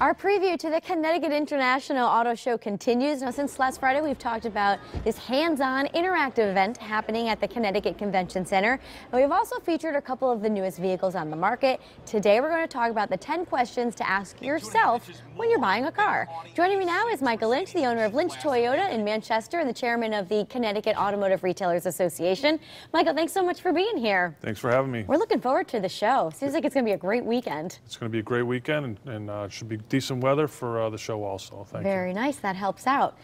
Our preview to the Connecticut International Auto Show continues. Now, since last Friday, we've talked about this hands-on interactive event happening at the Connecticut Convention Center. And we've also featured a couple of the newest vehicles on the market. Today, we're going to talk about the 10 questions to ask yourself when you're buying a car. Joining me now is Michael Lynch, the owner of Lynch Toyota in Manchester and the chairman of the Connecticut Automotive Retailers Association. Michael, thanks so much for being here. Thanks for having me. We're looking forward to the show. Seems like it's going to be a great weekend. It's going to be a great weekend, and it should be decent weather for the show also. Thank you. Very nice. That helps out.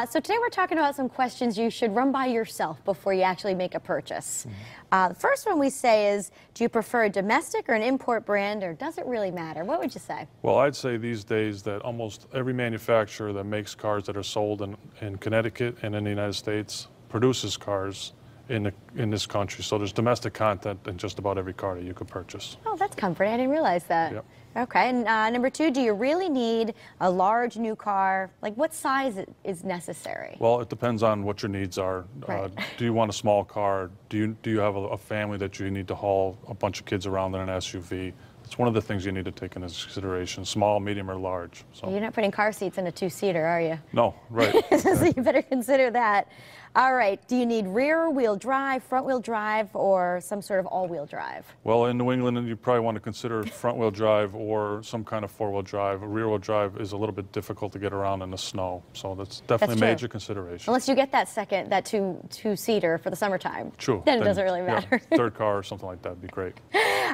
So today we're talking about some questions you should run by yourself before you actually make a purchase. The first one we say is, do you prefer a domestic or an import brand, or does it really matter? What would you say? Well, I'd say these days that almost every manufacturer that makes cars that are sold in Connecticut and in the United States produces cars in this country. So there's domestic content in just about every car that you could purchase. Oh, that's comforting. I didn't realize that. Yep. Okay, and number two, do you really need a large new car? Like, what size is necessary? Well, it depends on what your needs are. Right. Do you want a small car? Do you have a family that you need to haul a bunch of kids around in an SUV? It's one of the things you need to take into consideration, small, medium, or large. So. You're not putting car seats in a two-seater, are you? No, right. So you better consider that. All right, do you need rear-wheel drive, front-wheel drive, or some sort of all-wheel drive? Well, in New England, you probably want to consider front-wheel drive or some kind of four-wheel drive. A rear-wheel drive is a little bit difficult to get around in the snow, so that's definitely a major consideration. Unless you get that two-seater for the summertime. True. Then it doesn't really matter. Yeah, third car or something like that would be great.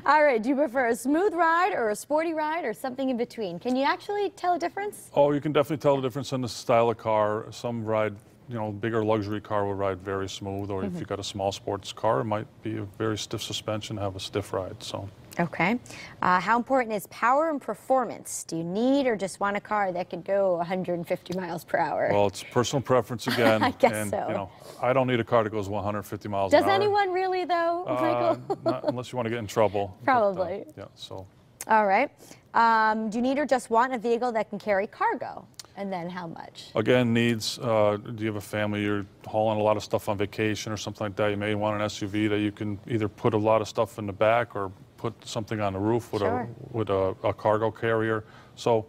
All right, do you prefer a smooth ride or a sporty ride or something in between? Can you actually tell a difference? Oh, you can definitely tell the difference in the style of car. Some ride, bigger luxury car will ride very smooth, or if you've got a small sports car, it might be a very stiff suspension, have a stiff ride. So. Okay. How important is power and performance? Do you need or just want a car that could go 150 miles per hour? Well, it's personal preference again. I guess so. I don't need a car that goes 150 miles an hour. Does anyone really, though, Michael? Not unless you want to get in trouble. Probably. But, yeah, so. All right. Do you need or just want a vehicle that can carry cargo? And then how much? Again, needs. Do you have a family? You're hauling a lot of stuff on vacation or something like that. You may want an SUV that you can either put a lot of stuff in the back or put something on the roof with a cargo carrier. So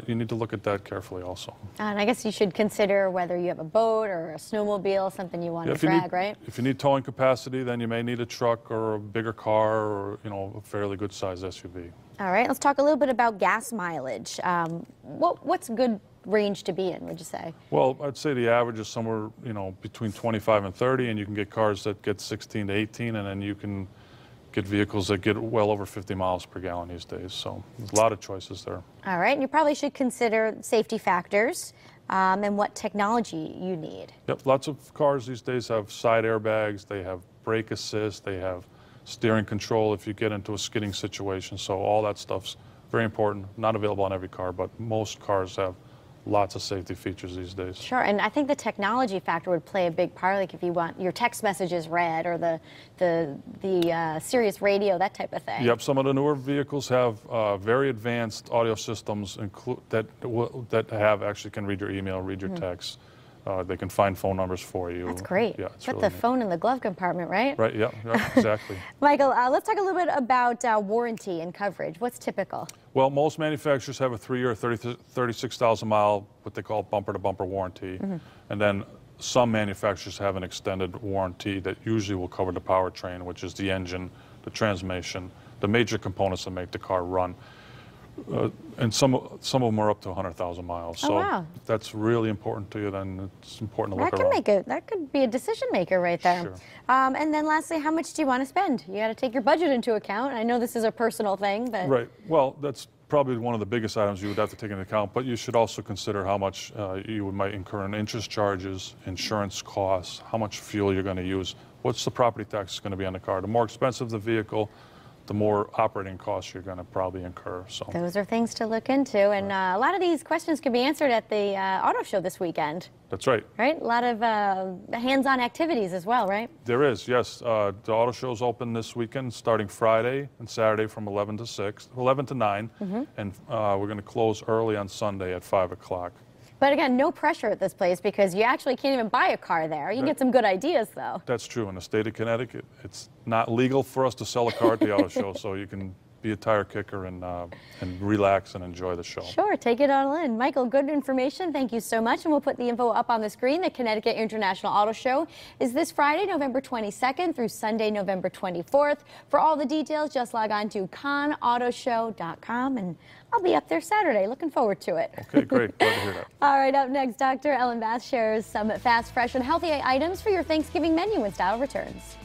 you need to look at that carefully also. And I guess you should consider whether you have a boat or a snowmobile, something you want to drag, right? If you need towing capacity, then you may need a truck or a bigger car or a fairly good sized SUV. All right, let's talk a little bit about gas mileage. What's good range to be in, would you say? Well, I'd say the average is somewhere, between 25 and 30, and you can get cars that get 16 to 18, and then you can get vehicles that get well over 50 miles per gallon these days. So there's a lot of choices there. All right, and you probably should consider safety factors and what technology you need. Yep, lots of cars these days have side airbags, they have brake assist, they have steering control if you get into a skidding situation. So all that stuff's very important. Not available on every car, but most cars have lots of safety features these days. Sure, and I think the technology factor would play a big part, like if you want your text messages read or the Sirius radio, that type of thing. Yep, some of the newer vehicles have very advanced audio systems that actually can read your email, read your text. They can find phone numbers for you. That's great. Yeah, put really the phone in the glove compartment, right? Right, yeah, exactly. Michael, let's talk a little bit about warranty and coverage. What's typical? Well, most manufacturers have a 3-year, 36,000 mile, what they call bumper-to-bumper warranty. And then some manufacturers have an extended warranty that usually will cover the powertrain, which is the engine, the transmission, the major components that make the car run. And some of them are up to 100,000 miles. Oh, so wow. if that's really important to you, then it's important to look around. That could be a decision maker right there. Sure. And then lastly, how much do you want to spend? You got to take your budget into account. I know this is a personal thing, but... Right. Well, that's probably one of the biggest items you would have to take into account, but you should also consider how much you might incur in interest charges, insurance costs, how much fuel you're going to use, what's the property tax going to be on the car. The more expensive the vehicle, the more operating costs you're going to probably incur. So those are things to look into, and a lot of these questions can be answered at the auto show this weekend. That's right. Right? A lot of hands-on activities as well, right? There is, yes. The auto show's open this weekend, starting Friday and Saturday from 11 to 9, and we're going to close early on Sunday at 5 o'clock. But again, no pressure at this place because you actually can't even buy a car there. You can get some good ideas, though. That's true. In the state of Connecticut, it's not legal for us to sell a car at the auto show, so you can be a tire kicker and relax and enjoy the show. Sure, take it all in. Michael, good information. Thank you so much. And we'll put the info up on the screen. The Connecticut International Auto Show is this Friday, November 22nd through Sunday, November 24th. For all the details, just log on to conautoshow.com, and I'll be up there Saturday. Looking forward to it. Okay, great. Glad to hear that. All right, up next, Dr. Ellen Bass shares some fast, fresh, and healthy items for your Thanksgiving menu when Style returns.